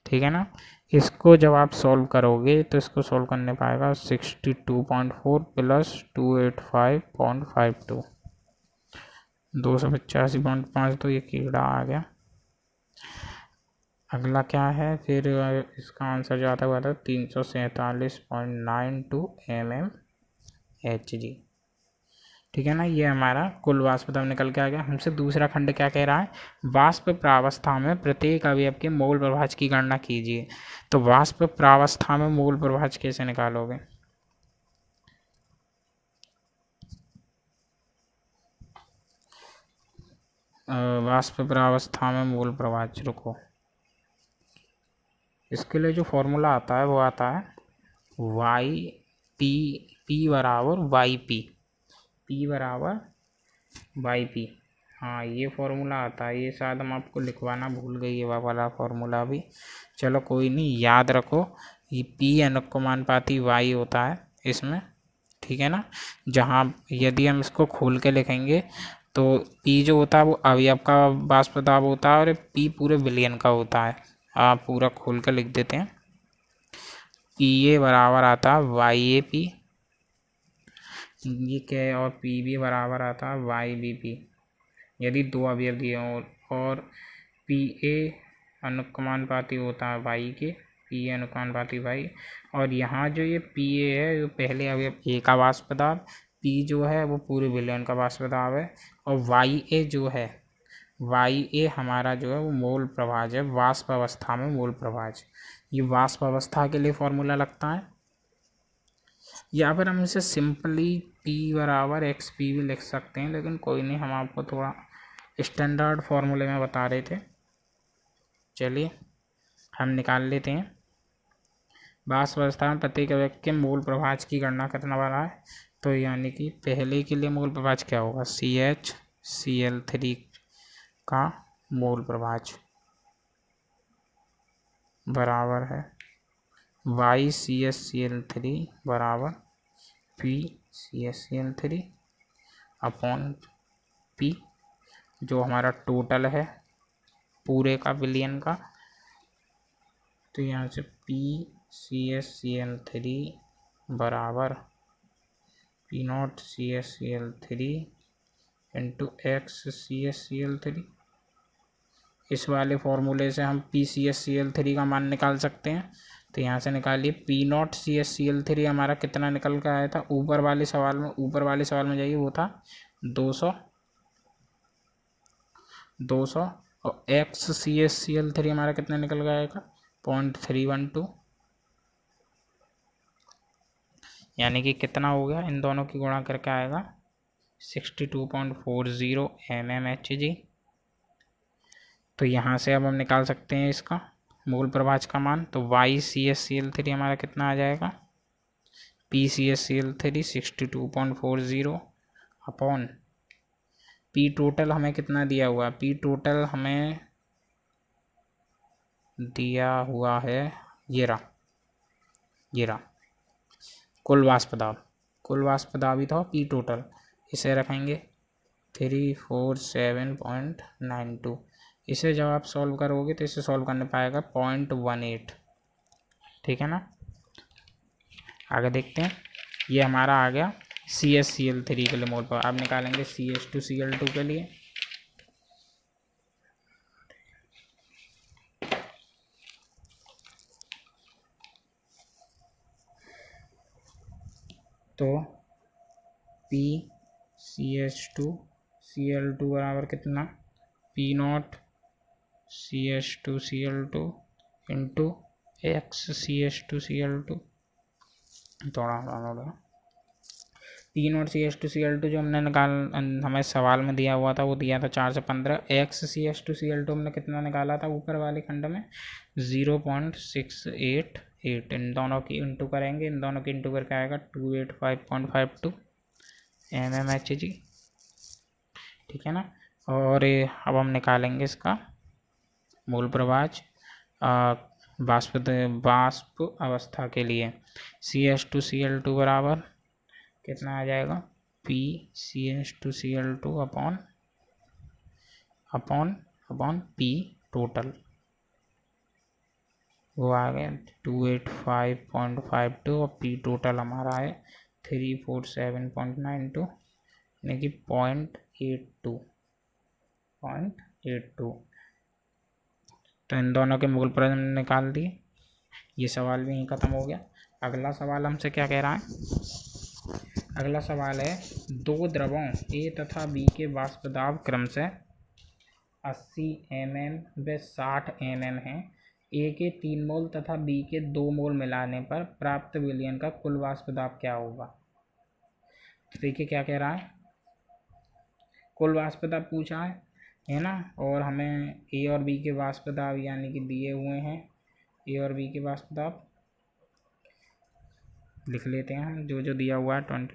ठीक है ना। इसको जब आप सॉल्व करोगे तो इसको सॉल्व करने पाएगा 62.4 प्लस 285.52, 285.5, तो ये कीड़ा आ गया। अगला क्या है फिर, इसका आंसर जो आता हुआ था 347.92 mmHg। ठीक है ना। ये हमारा कुल वाष्प दाब निकल के आ गया। हमसे दूसरा खंड क्या कह रहा है, वाष्प प्रावस्था में प्रत्येक अवयव के मोल प्रभाज की गणना कीजिए। तो वाष्प प्रावस्था में मोल प्रभाज कैसे निकालोगे, वाष्प प्रावस्था में मोल प्रभाज, रुको, इसके लिए जो फॉर्मूला आता है वो आता है वाई पी बराबर वाई पी बराबर वाई पी। हाँ ये फॉर्मूला आता है, ये शायद हम आपको लिखवाना भूल गई है वाला फॉर्मूला भी। चलो कोई नहीं, याद रखो, ये पी अनुपाती वाई होता है इसमें। ठीक है ना। जहाँ यदि हम इसको खोल के लिखेंगे तो पी जो होता है वो अवयव का वाष्प दाब होता है, और पी पूरे विलयन का होता है। आप पूरा खोल कर लिख देते हैं, पी ए बराबर आता है वाई ए पी, ये क्या है, और पी बी बराबर आता है वाई बी पी, यदि दो अवयव दिए हों। और पी ए अनुपाती होता है वाई के, पी ए अनुपाती वाई। और यहाँ जो ये पी ए है जो पहले अवयव ए का वाष्प दाब, पी जो है वो पूरे विलयन का वाष्प दाब है, और वाई ए जो है, वाई ए हमारा जो है वो मोल प्रभाज है, वाष्प अवस्था में मोल प्रभाज। ये वाष्प अवस्था के लिए फॉर्मूला लगता है, या फिर हम इसे सिंपली P बराबर एक्स पी भी लिख सकते हैं, लेकिन कोई नहीं, हम आपको थोड़ा स्टैंडर्ड फॉर्मूले में बता रहे थे। चलिए हम निकाल लेते हैं। वाष्प अवस्था में प्रत्येक अवयव के मोल प्रभाज की गणना करना वाला है। तो यानी कि पहले के लिए मोल प्रभाज क्या होगा, CHCl3 का मोल प्रभाज बराबर है YCSCl3 बराबर PCSCl3 अपॉन P, जो हमारा टोटल है पूरे का विलयन का। तो यहाँ से PCSCl3 बराबर P0CSCl3 इंटू XCSCl3। इस वाले फॉर्मूले से हम PCSCl3 का मान निकाल सकते हैं। तो यहाँ से निकालिए, P0CSCl3 हमारा कितना निकल कर आया था ऊपर वाले सवाल में जाइए, वो था 200, और XCSCl3 हमारा कितना निकल कर आएगा 0.312, यानी कि कितना हो गया, इन दोनों की गुणा करके आएगा 62.40 mmHg। तो यहाँ से अब हम निकाल सकते हैं इसका मोल प्रभाज का मान। तो YCSCl3 हमारा कितना आ जाएगा, PCSCl3 62.40 अपॉन P टोटल हमें कितना दिया हुआ है, P टोटल हमें दिया हुआ है ये रहा कुल वाष्प दाब ही था P टोटल, इसे रखेंगे 347.92। इसे जब आप सॉल्व करोगे तो इसे सॉल्व करने पाएगा 0.18। ठीक है ना। आगे देखते हैं, ये हमारा आ गया CSCl3 के लिए मोल पर। आप निकालेंगे CH2Cl2 के लिए। तो PCH2Cl2 बराबर कितना, P0CH2Cl2 इंटू XCH2Cl2, थोड़ा P0CH2Cl2 जो हमने हमें सवाल में दिया हुआ था वो दिया था 4 से 15। XCH2Cl2 हमने कितना निकाला था ऊपर वाले खंड में 0.688। इन दोनों की इंटू करेंगे, इन दोनों की इंटू करके आएगा 285.52 mmHg। ठीक है ना। और अब हम निकालेंगे इसका मोल प्रभाज। वाष्प अवस्था के लिए CH2Cl2 बराबर कितना आ जाएगा, PCH2Cl2 अपॉन P टोटल, वो आ गया 285.52 और P टोटल हमारा है 347.92 यानी कि 0.82। तो इन दोनों के मोल पर हमने निकाल दिए। ये सवाल भी यहीं ख़त्म हो गया। अगला सवाल हमसे क्या कह रहा है, अगला सवाल है दो द्रवों A तथा B के वाष्प दाब क्रम से 80 mm व 60 mm हैं। A के 3 मोल तथा B के 2 मोल मिलाने पर प्राप्त विलयन का कुल वाष्प दाब क्या होगा। तो देखिए क्या कह रहा है, कुल वाष्प दाब पूछा है ना, और हमें A और B के वाष्प दाब यानी कि दिए हुए हैं। A और B के वाष्प दाब लिख लेते हैं हम, जो जो दिया हुआ है 20।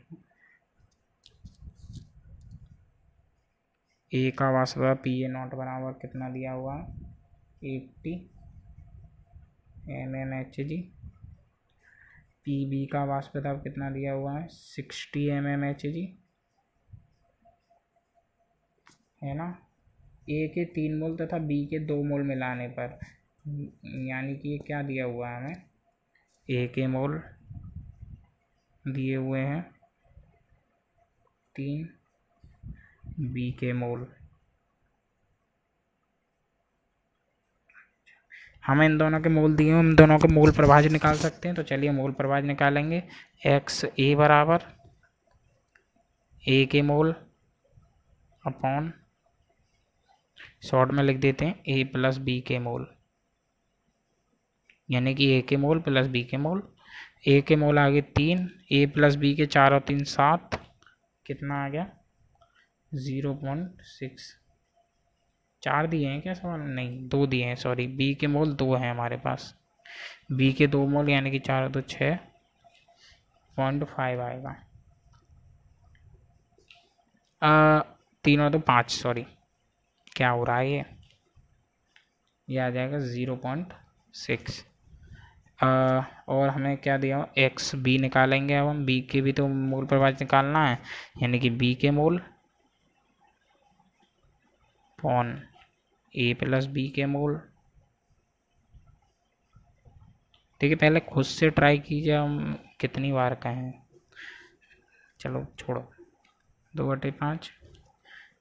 A का वाष्प दाब PA0 बराबर कितना दिया हुआ है 80 mmHg। PB का वाष्प दाब कितना दिया हुआ है 60 mmHg, है ना। A के 3 मोल तथा B के 2 मोल मिलाने पर, यानी कि ये क्या दिया हुआ है हमें, A के मोल दिए हुए हैं 3, B के मोल। हमें इन दोनों के मोल दिए, हम दोनों के मोल प्रभाज्य निकाल सकते हैं। तो चलिए मोल प्रभाज्य निकालेंगे। XA बराबर A के मोल अपॉन, शॉर्ट में लिख देते हैं A प्लस B के मोल, यानी कि A के मोल प्लस B के मोल। A के मोल आ गए 3, A प्लस B के 4 और 3 7, कितना आ गया 0.6। 4 दिए हैं क्या सवाल, नहीं 2 दिए हैं, सॉरी। B के मोल 2 हैं हमारे पास, B के 2 मोल यानी कि 4 तो 6.5 आएगा। 3 और 2 5, सॉरी क्या हो रहा है ये आ जाएगा 0.6। और हमें क्या दिया, XB निकालेंगे। अब हम B के भी तो मोल प्रभाज्य निकालना है, यानी कि B के mole upon A plus B के मोल। ठीक है, पहले खुद से ट्राई कीजिए, हम कितनी बार कहें, चलो छोड़ो। 2/5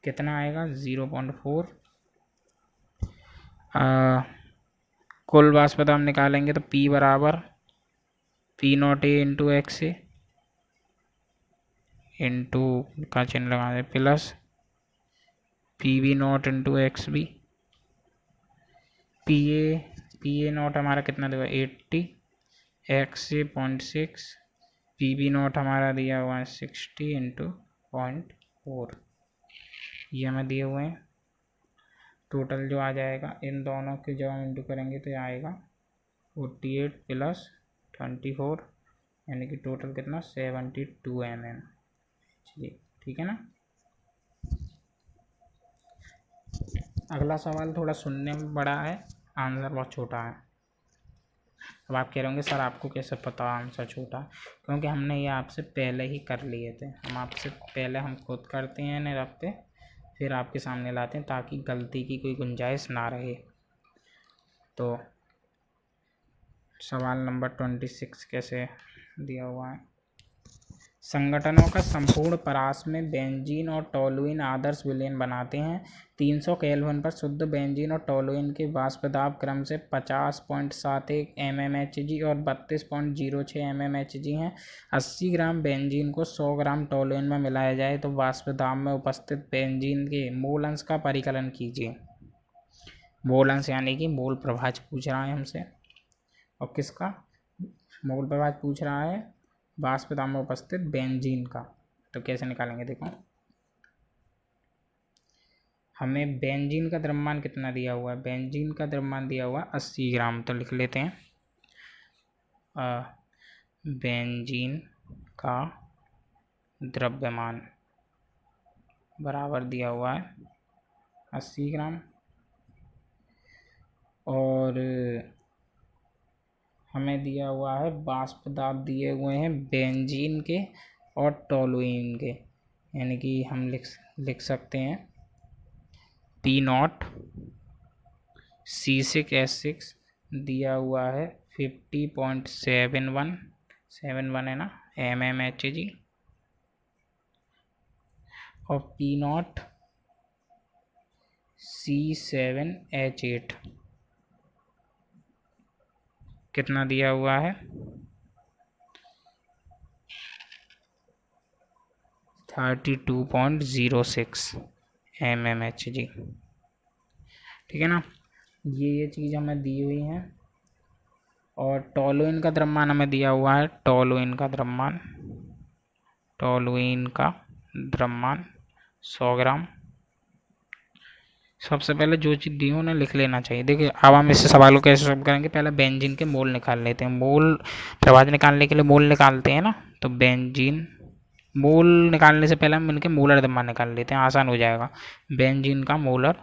कितना आएगा 0.4। कुल वाष्प दाब निकालेंगे तो P बराबर P0A इंटू XA इंटू का चिन्ह लगा दे plus PB0 into XB। PA0 हमारा कितना देगा 80, XA 0.6, PB0 हमारा दिया हुआ है 60 इंटू 0.4, ये हमें दिए हुए हैं। टोटल जो आ जाएगा इन दोनों के जब हम इंटू करेंगे तो आएगा 48 प्लस 24, यानी कि टोटल कितना 72 mm। चलिए ठीक है ना। अगला सवाल थोड़ा सुनने में बड़ा है, आंसर बहुत छोटा है। अब आप कह रहे होंगे सर आपको कैसे पता आंसर छोटा, क्योंकि हमने ये आपसे पहले ही कर लिए थे। हम आपसे पहले हम खुद करते हैं इन्हें रखते, फिर आपके सामने लाते हैं ताकि गलती की कोई गुंजाइश ना रहे। तो सवाल नंबर 26 कैसे दिया हुआ है, संगठनों का संपूर्ण परास में बेंजीन और टोलुइन आदर्श विलयन बनाते हैं। 300 केल्विन पर शुद्ध बेंजीन और टोलुइन के वाष्प दाब क्रम से 50.71 mmHg और 32.06 mmHg हैं। 80 ग्राम बेंजीन को 100 ग्राम टोलुइन में मिलाया जाए तो वाष्प दाब में उपस्थित बेंजीन के मोल अंश का परिकलन कीजिए। मोल अंश यानी कि मोल प्रभाज्य पूछ रहा है हमसे, और किसका मोल प्रभाज्य पूछ रहा है, वाष्प दाब में उपस्थित बेंजीन का। तो कैसे निकालेंगे, देखो हमें बेंजीन का द्रव्यमान कितना दिया हुआ है, बेंजीन का द्रव्यमान दिया हुआ है 80 ग्राम। तो लिख लेते हैं बेंजीन का द्रव्यमान बराबर दिया हुआ है 80 ग्राम, और हमें दिया हुआ है वाष्प दाब दिए हुए हैं बेंजीन के और टोलुइन के, यानी कि हम लिख सकते हैं P0 C6H6 दिया हुआ है 50.71 है ना mmHg, और P0 C7H8 कितना दिया हुआ है 32.06 mmHg। ठीक है ना, ये चीज़ हमें दी हुई है। और टोलुइन का द्रव्यमान हमें दिया हुआ है, टोलुइन का द्रव्यमान 100 ग्राम। सबसे पहले जो चीज़ दी हो उन्हें लिख लेना चाहिए। देखिए अब हम इससे सवाल को कैसे सॉल्व करेंगे, पहले बेंजीन के मोल निकाल लेते हैं। मोल प्रभाज निकालने के लिए मोल निकालते हैं ना, तो बेंजीन मोल निकालने से पहले हम इनके मोलर द्रव्यमान निकाल लेते हैं, आसान हो जाएगा। बेंजीन का मोलर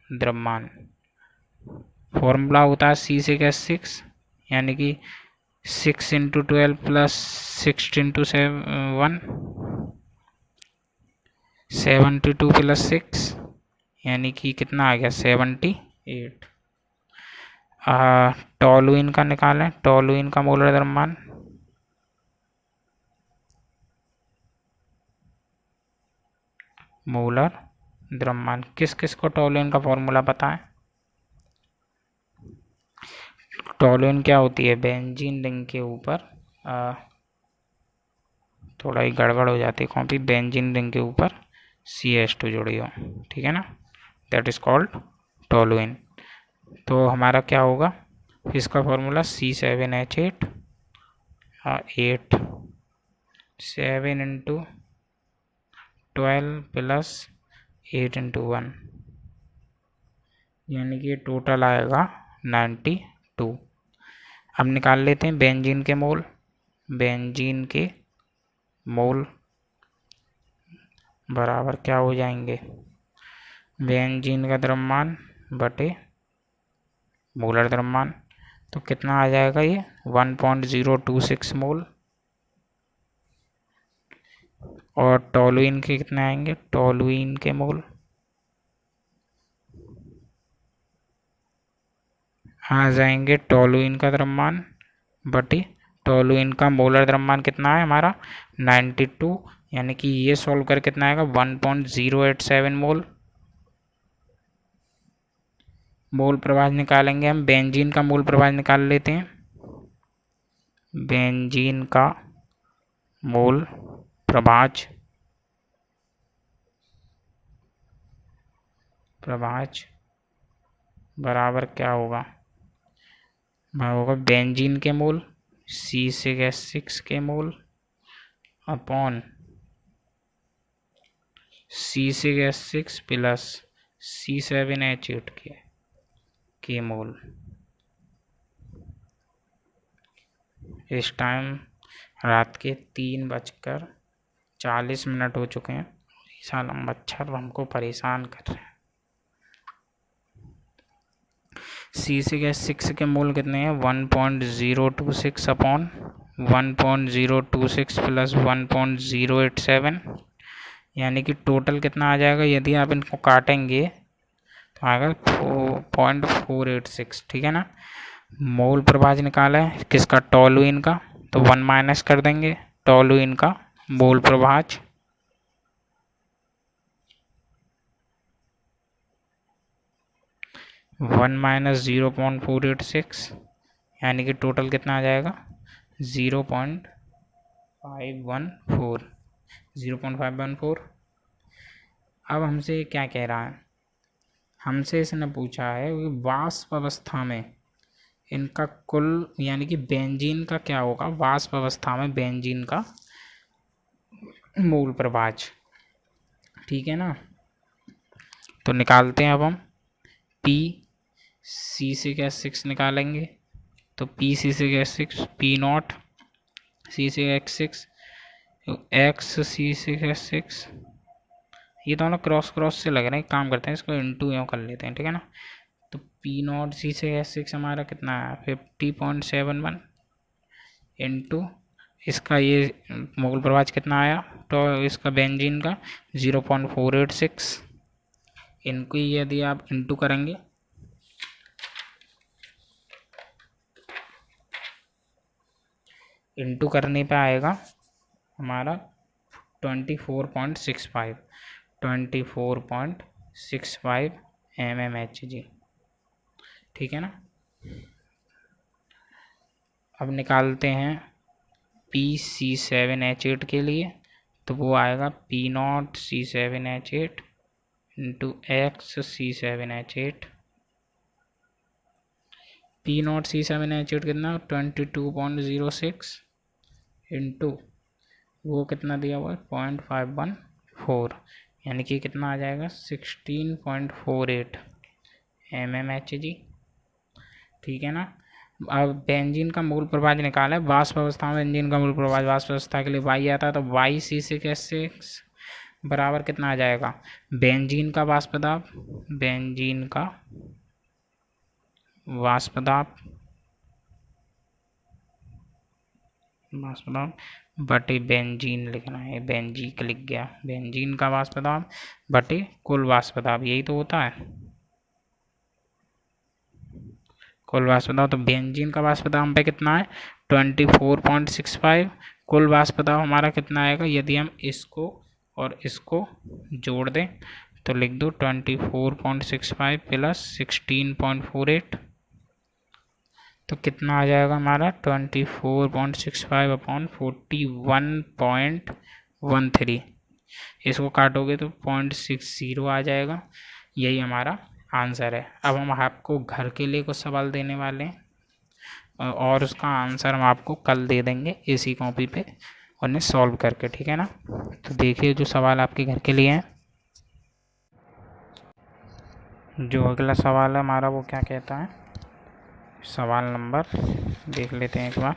द्रव्यमान फॉर्मूला होता है C6H6, यानी कि 6 × 12 + 6 × 7 72 + 6, यानी कि कितना आ गया 78। टोलुइन का निकालें, टोलुइन का मोलर द्रव्यमान किस किस को टोलुइन का फॉर्मूला पता है? टोलुइन क्या होती है, बेंजीन रिंग के ऊपर थोड़ा ही गड़बड़ हो जाती है कॉपी, बेंजीन रिंग के ऊपर CH2 जुड़ी हो, ठीक है ना, दैट इज कॉल्ड टोलुइन। तो हमारा क्या होगा इसका फॉर्मूला C7H8 8 7 × 12 + 8 × 1, यानी कि टोटल आएगा 92। अब निकाल लेते हैं बेंजीन के मोल बराबर क्या हो जाएंगे, बेंजीन का द्रव्यमान बटे मोलर द्रव्यमान, तो कितना आ जाएगा ये 1.026 मोल। और टोलुइन के कितने आएंगे, टोलुइन के मोल आ जाएंगे, टोलुइन का द्रव्यमान बटे टोलुइन का मोलर द्रव्यमान कितना है हमारा 92, यानी कि ये सॉल्व कर कितना आएगा 1.087 मोल। मोल प्रभाज निकालेंगे हम, बेंजीन का मोल प्रभाज निकाल लेते हैं। बेंजीन का मोल प्रभाज बराबर क्या होगा, बेंजीन के मोल C6H6 के मोल अपॉन C6H6 + C7H8 के मोल। इस टाइम रात के 3:40 हो चुके हैं। साला मच्छर हमको परेशान कर रहे हैं। C6H6 के मोल कितने हैं 1.026 अपॉन 1.026 + 1.087, यानी कि टोटल कितना आ जाएगा, यदि आप इनको काटेंगे तो आएगा 4.486, ठीक है ना। मोल प्रभाज निकाला है किसका, टोलुइन का, तो 1 माइनस कर देंगे टोलुइन का मोल प्रभाज, -0.486, यानी कि टोटल कितना आ जाएगा 0.514। अब हमसे क्या कह रहा है, हमसे इसने पूछा है कि वाष्प अवस्था में इनका कुल, यानी कि बेंजीन का क्या होगा वाष्प अवस्था में, बेंजीन का मूल प्रभाज, ठीक है ना। तो निकालते हैं अब हम C6H6 निकालेंगे, तो C6H6 P0 C6H6 X C6H6, ये दोनों क्रॉस से लग रहे हैं, काम करते हैं इसको इंटू यूँ कर लेते हैं, ठीक है ना। तो P0 C6H6 हमारा कितना है 50.71, इंटू इसका ये मोल प्रभाज कितना आया, तो इसका बेंजीन का 0.486, इनको यदि आप इंटू करेंगे इंटू करने पे आएगा हमारा 24.65 mmHg, ठीक है ना। अब निकालते हैं PC7H8 के लिए, तो वो आएगा P0 C7H8 into X C7H8। P0 C7H8 कितना 22.06 इंटू वो कितना दिया हुआ है 0.514, यानी कि कितना आ जाएगा 16.48 mmHg, ठीक है ना। अब बेंजीन का मूल प्रभाज निकाला है, वाष्प अवस्था में बेंजीन का मूल प्रभाज वाष्प अवस्था के लिए वाई आता है, तो वाई C6H6 बराबर कितना आ जाएगा, बेंजीन का वाष्प दाब, बेंजीन का वाष्प दाब बटे बेंजीन लिखना है, बेंजीक लिख गया, बेंजीन का वाष्प दाब बटे कुल वाष्प दाब, यही तो होता है कुल वाष्प दाब। तो बेंजीन का वाष्प दाब हम पे कितना है 24.65, कुल वाष्प दाब हमारा कितना आएगा, यदि हम इसको और इसको जोड़ दें तो लिख दो 24.65 प्लस 16.48, तो कितना आ जाएगा हमारा 24.65 अपॉन 41.13, इसको काटोगे तो 0.60 आ जाएगा, यही हमारा आंसर है। अब हम आपको घर के लिए कुछ सवाल देने वाले हैं और उसका आंसर हम आपको कल दे देंगे इसी कॉपी पे उन्हें सॉल्व करके, ठीक है ना। तो देखिए जो सवाल आपके घर के लिए हैं, जो अगला सवाल है हमारा वो क्या कहता है, सवाल नंबर देख लेते हैं एक बार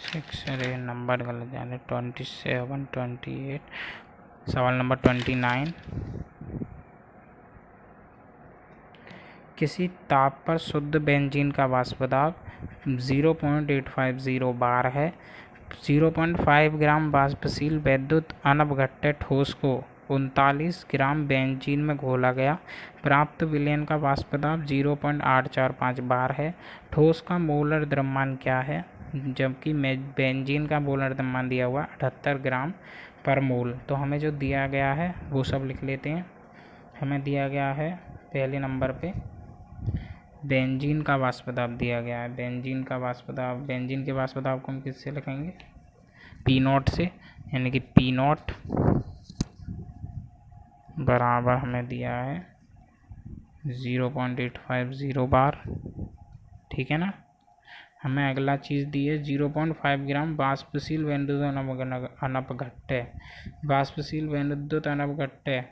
6, अरे नंबर गलत जाने 27, 28, सवाल नंबर 29। किसी ताप पर शुद्ध बेंजीन का वाष्प दाब 0.850 बार है, 0.5 ग्राम वाष्पशील वैद्युत अनपघट्य ठोस को 39 ग्राम बेंजीन में घोला गया, प्राप्त विलयन का वाष्प दाब 0.845 बार है, ठोस का मोलर द्रव्यमान क्या है, जबकि बेंजीन का मोलर द्रव्यमान दिया हुआ 78 ग्राम पर मोल। तो हमें जो दिया गया है वो सब लिख लेते हैं। हमें दिया गया है पहले नंबर पे बेंजीन का वाष्प दाब दिया गया है, बेंजीन का वाष्प दाब, बेंजीन के वाष्प दाब को हम किससे लिखेंगे P0 से, यानी कि P0 बराबर हमें दिया है 0.850 बार, ठीक है ना। हमें अगला चीज़ दी है 0.5 ग्राम वाष्पशील वैद्युत अनपघट्य, वाष्पशील वैद्युत अनपघट्य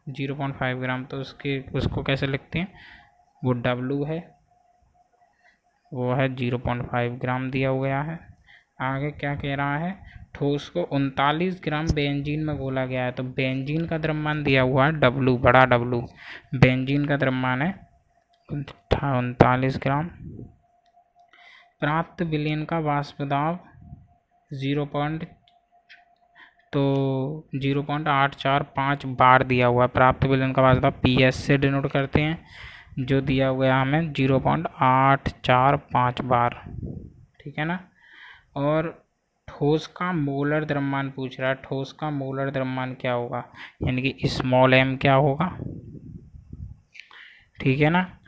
0.5 ग्राम, तो उसको कैसे लिखते हैं, वो W है, वो है 0.5 ग्राम दिया हुआ है। आगे क्या कह रहा है, ठोस को 39 ग्राम बेंजीन में घोला गया है, तो बेंजीन का द्रव्यमान दिया हुआ है W, बड़ा W, बेंजीन का द्रव्यमान है 39 ग्राम, प्राप्त विलयन का वाष्प दाब 0.845 बार दिया हुआ है, प्राप्त विलयन का वाष्प दाब PS से डिनोट करते हैं, जो दिया हुआ है हमें 0.845 बार, ठीक है ना। और ठोस का मोलर द्रव्यमान पूछ रहा है, ठोस का मोलर द्रव्यमान क्या होगा, यानी कि स्मॉल m क्या होगा, ठीक है ना।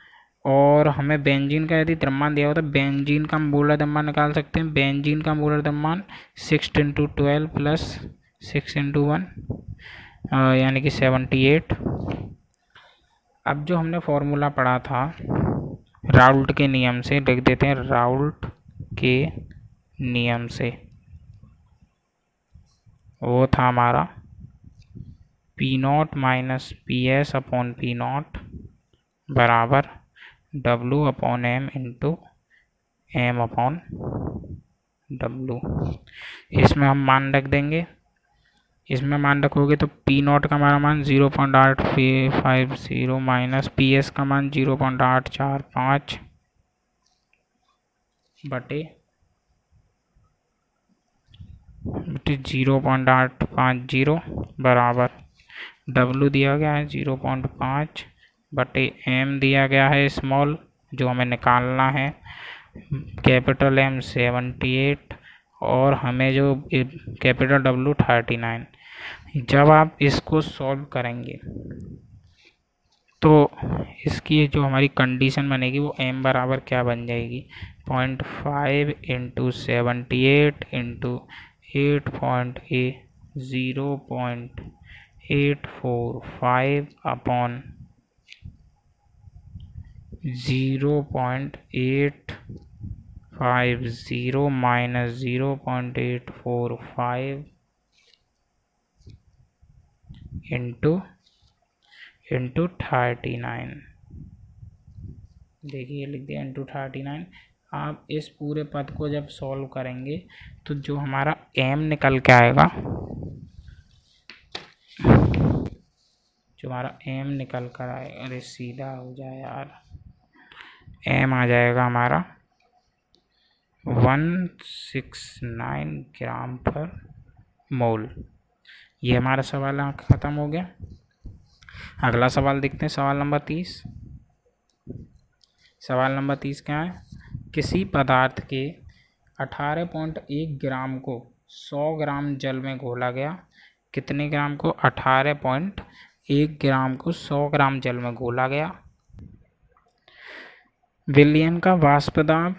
और हमें बेंजीन का यदि द्रव्यमान दिया होता है, बेंजीन का मोलर द्रव्यमान निकाल सकते हैं, बेंजीन का मोलर द्रव्यमान 6 × 12 प्लस 6 × 1 यानी कि 78। अब जो हमने फॉर्मूला पढ़ा था राउल्ट के नियम से, लिख देते हैं राउल्ट के नियम से, वो था हमारा P0 minus PS upon P0 बराबर W/M इंटू M/W। इसमें हम मान रख देंगे, इसमें मान रखोगे तो P0 का हमारा मान 0.850 माइनस PS का मान 0.845 बटे 0.850 बराबर W दिया गया है 0.5 बटे M दिया गया है स्मॉल जो हमें निकालना है, कैपिटल M 78 और हमें जो कैपिटल W 39। जब आप इसको सॉल्व करेंगे तो इसकी जो हमारी कंडीशन बनेगी वो M बराबर क्या बन जाएगी, 0.5 into 78 into 0.845 upon 0.850 minus 0.845 into 39। देखिए लिख दिया इंटू 39। आप इस पूरे पद को जब सॉल्व करेंगे तो जो हमारा m निकल के आएगा, जो हमारा m निकल कर आएगा, अरे सीधा हो जाए यार, m आ जाएगा हमारा 169 ग्राम पर मोल। ये हमारा सवाल ख़त्म हो गया। अगला सवाल देखते हैं, सवाल नंबर 30। सवाल नंबर 30 क्या है, किसी पदार्थ के 18.1 ग्राम को 100 ग्राम जल में घोला गया। कितने ग्राम को, 18.1 ग्राम को 100 ग्राम जल में घोला गया। विलयन का वाष्प दाब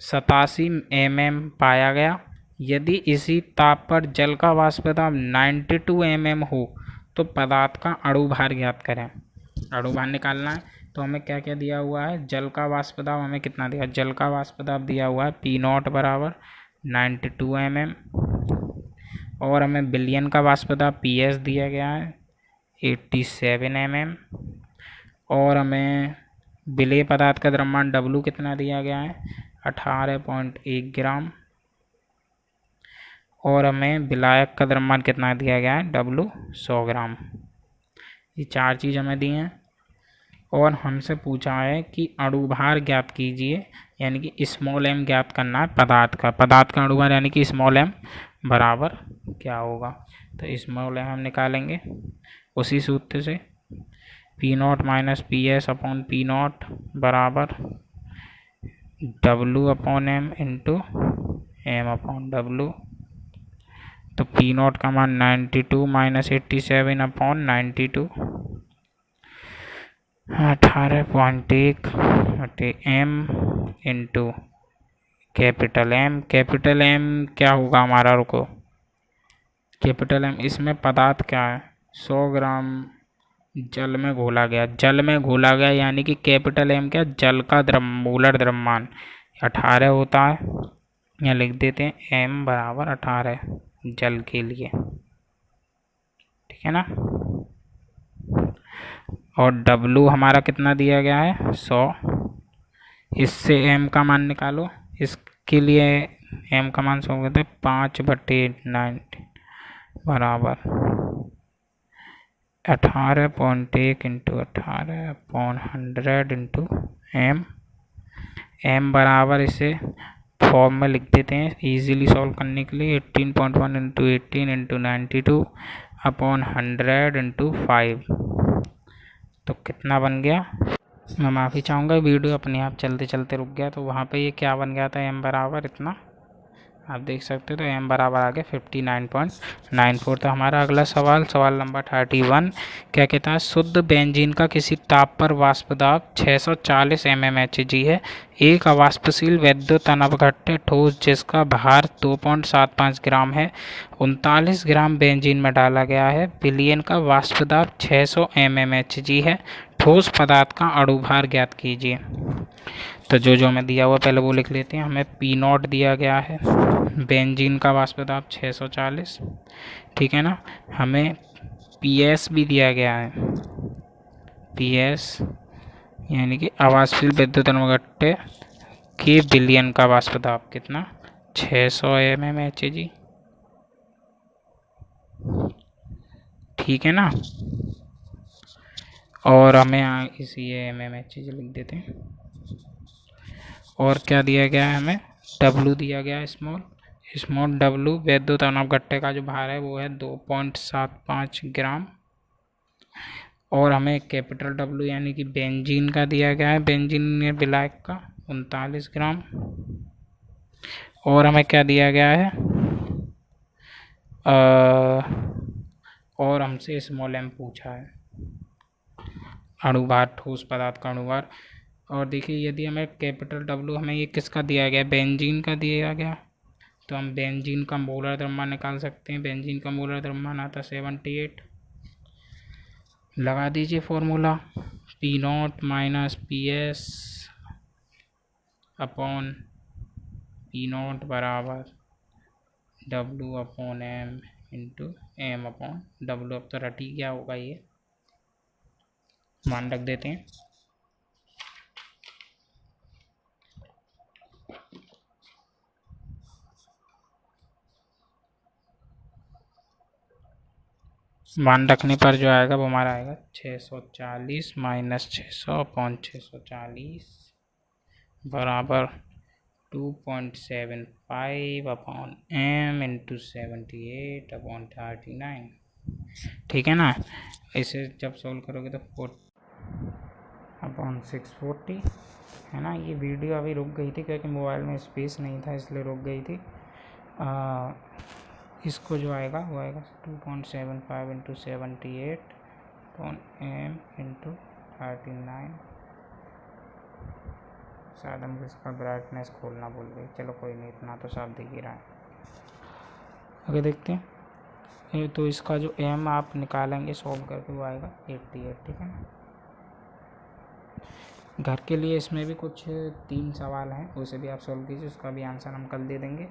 87 mm पाया गया। यदि इसी ताप पर जल का वाष्प दाब 92 mm हो तो पदार्थ का अणु भार ज्ञात करें। अणु भार निकालना है तो हमें क्या क्या दिया हुआ है, जल का वाष्प दाब हमें कितना दिया, जल का वाष्प दाब दिया हुआ है P0 बराबर 92 mm और हमें विलयन का वाष्प दाब PS दिया गया है 87 mm और हमें विलेय पदार्थ का द्रव्यमान W कितना दिया गया है 18.1 ग्राम और हमें विलायक का द्रव्यमान कितना दिया गया है W 100 ग्राम। ये चार चीज़ हमें दी हैं और हमसे पूछा है कि अणु भार ज्ञात कीजिए, यानी कि स्मॉल m ज्ञात करना है पदार्थ का अणु भार, यानी कि स्मॉल m बराबर क्या होगा। तो स्मॉल m हम निकालेंगे उसी सूत्र से, P0 minus PS upon P0 बराबर W upon M into M upon W। तो P0 का मान 92 माइनस 87 अपॉन 92, 18.1 बटे M into capital M। Capital M क्या होगा हमारा, रुको, कैपिटल M इसमें पदार्थ क्या है, 100 ग्राम जल में घोला गया, जल में घोला गया यानी कि कैपिटल M क्या, जल का मोलर द्रव्यमान 18 होता है। यहाँ लिख देते हैं M बराबर 18 जल के लिए, ठीक है ना। और W हमारा कितना दिया गया है 100, इससे M का मान निकालो। इसके लिए M का मान 100 कहते हैं 5/90 बराबर 18.1 इंटू 18/100 इंटू M बराबर, इसे फॉर्म में लिख देते हैं इजीली सॉल्व करने के लिए, 18.1 इंटू 18 इंटू 92 अपॉन 100 इंटू 5। तो कितना बन गया, मैं माफ़ी चाहूँगा वीडियो अपने आप चलते चलते रुक गया, तो वहाँ पे ये क्या बन गया था, M बराबर इतना आप देख सकते हो। तो M बराबर आ गया 59.94। तो हमारा अगला सवाल, सवाल नंबर 31 क्या कहता है, शुद्ध बेंजीन का किसी ताप पर वाष्प दाब 640 mmHg है। एक अवाष्पशील वैद्युत अनवघट्य ठोस जिसका भार 2.75 ग्राम है 39 ग्राम बेंजीन में डाला गया है। विलयन का वाष्प दाब 600 mmHg है। ठोस पदार्थ का अणु भार ज्ञात कीजिए। तो जो हमें दिया हुआ पहले वो लिख लेते हैं। हमें P0 दिया गया है, बेंजीन का वाष्प दाब 640, ठीक है ना। हमें PS भी दिया गया है, PS यानी कि अवाष्पशील विद्युत अनवघट्य के विलयन का वाष्प दाब कितना, 600 mmHg, ठीक है ना। और हमें इसी mmHg लिख देते हैं। और क्या दिया गया है हमें, डब्लू दिया गया स्मॉल स्मॉल डब्लू वैद्युत अनवगट्टे का जो भार है वो है 2.75 ग्राम। और हमें कैपिटल डब्लू यानी कि बेंजीन का दिया गया है, बेंजीन या विलायक का 39 ग्राम। और हमें क्या दिया गया है, और हमसे स्मॉल एम पूछा है, अणुभार, ठोस पदार्थ का अणुभार। और देखिए यदि हमें कैपिटल डब्लू, हमें ये किसका दिया गया, बेंजीन का दिया गया, तो हम बेंजीन का मोलर द्रव्यमान निकाल सकते हैं। बेंजीन का मोलर द्रव्यमान आता 78। लगा दीजिए formula, P0 minus PS upon P0 बराबर W upon M into M upon W। अब तो रटी क्या होगा, ये मान रख देते हैं। मान रखने पर जो आएगा वो हमारा आएगा 640 माइनस 600 अपॉन 640 बराबर 2.75 अपॉन M इंटू 78 अपॉन 39। ठीक है ना। इसे जब सोल्व करोगे तो 4 अपॉन 640 है ना। ये वीडियो अभी रुक गई थी क्योंकि मोबाइल में स्पेस नहीं था, इसलिए रुक गई थी। इसको जो आएगा वो आएगा 2.75 इंटू 78 अपॉन M इंटू 39। शायद हम इसका ब्राइटनेस खोलना भूल गए, चलो कोई नहीं, इतना तो साफ दिख ही रहा है। आगे देखते हैं। तो इसका जो M आप निकालेंगे सॉल्व करके वो आएगा 88। ठीक है ना। घर के लिए इसमें भी कुछ 3 सवाल हैं, उसे भी आप सॉल्व कीजिए, उसका भी आंसर हम कल दे देंगे।